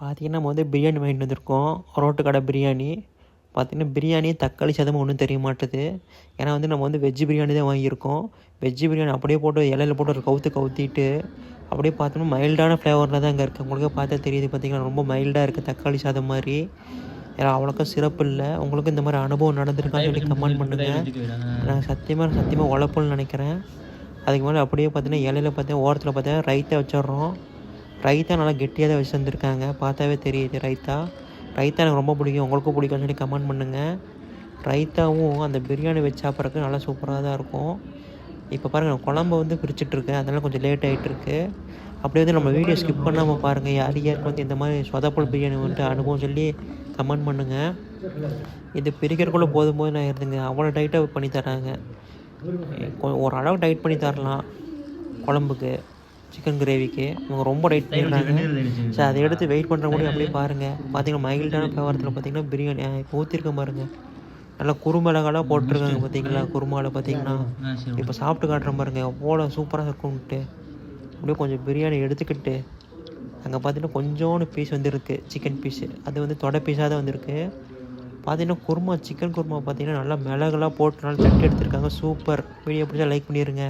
பார்த்தீங்கன்னா நம்ம வந்து பிரியாணி வாங்கிட்டு வந்திருக்கோம். ரோட்டு கடை பிரியாணி. பார்த்தீங்கன்னா பிரியாணி தக்காளி சாதமும் ஒன்றும் தெரிய மாட்டுது. ஏன்னா வந்து நம்ம வந்து வெஜ்ஜு பிரியாணி தான் வாங்கியிருக்கோம். வெஜ்ஜு பிரியாணி அப்படியே போட்டு இலையில போட்டு ஒரு கவுத்திட்டு அப்படியே பார்த்தோம்னா மைல்டான ஃப்ளேவரில் தான் இங்கே இருக்குது. உங்களுக்கே பார்த்தா தெரியுது பார்த்தீங்கன்னா ரொம்ப மைல்டாக இருக்குது தக்காளி சாதம் மாதிரி. ஏன்னா அவ்வளோக்கா சிறப்பு இல்லை. உங்களுக்கு இந்த மாதிரி அனுபவம் நடந்திருக்கான்னு சொல்லி கமெண்ட் பண்ணுங்கள். நான் சத்தியமாக உழப்புன்னு நினைக்கிறேன். அதுக்கு மேலே அப்படியே பார்த்தீங்கன்னா இலையில பார்த்தீங்கன்னா ஓரத்தில் பார்த்தீங்கன்னா ரைத்தா வச்சிடுறோம். ரைத்தா நல்லா கெட்டியாக தான் வச்சு தந்துருக்காங்க. பார்த்தாவே தெரியுது ரைத்தா. ரைத்தா எனக்கு ரொம்ப பிடிக்கும். உங்களுக்கும் பிடிக்கும்னு சொல்லி கமெண்ட் பண்ணுங்கள். ரைத்தாவும் அந்த பிரியாணி வச்சு சாப்பிட்றதுக்கு நல்லா சூப்பராக தான் இருக்கும். இப்போ பாருங்கள் நான் குழம்பு வந்து பிரிச்சுட்ருக்கேன். அதனால் கொஞ்சம் லேட் ஆகிட்டுருக்கு. அப்படியே வந்து நம்ம வீடியோ ஸ்கிப் பண்ணாமல் பாருங்கள். யாருக்கு வந்து இந்த மாதிரி சொதப்பல் பிரியாணி வந்துட்டு அனுபவம் சொல்லி கமெண்ட் பண்ணுங்கள். இது பிரிக்கிறக்குள்ளே போதும் நான் இருந்துங்க அவ்வளோ டைட்டாக பண்ணி தராங்க. ஓரளவு டைட் பண்ணி தரலாம் குழம்புக்கு, சிக்கன் கிரேவிக்கு. இவங்க ரொம்ப டைட் பண்ணிடுறாங்க. சரி அதை எடுத்து வெயிட் பண்ணுற முடியும். அப்படியே பாருங்கள். பார்த்தீங்கன்னா மைல்டான ஃப்ளேவரத்தில் பார்த்தீங்கன்னா பிரியாணி இப்போ ஊற்றிருக்கேன் பாருங்கள். நல்லா குறுமிளகாலாம் போட்டிருக்காங்க பார்த்தீங்களா. குருமாவில் பார்த்தீங்கன்னா இப்போ சாப்பிட்டு காட்டுறேன் பாருங்கள் எவ்வளோ சூப்பராக இருக்கும்ன்ட்டு. அப்படியே கொஞ்சம் பிரியாணி எடுத்துக்கிட்டு அங்கே பார்த்தீங்கன்னா கொஞ்சோண்டு பீஸ் வந்துருக்கு சிக்கன் பீஸு. அது வந்து தொடை பீஸாக தான் வந்திருக்கு. பார்த்தீங்கன்னா குருமா, சிக்கன் குருமா பார்த்தீங்கன்னா நல்லா மிளகுலாம் போட்டு நல்லா தட்டி எடுத்துருக்காங்க. சூப்பர். வீடியோ பிடிச்சா லைக் பண்ணிடுங்க.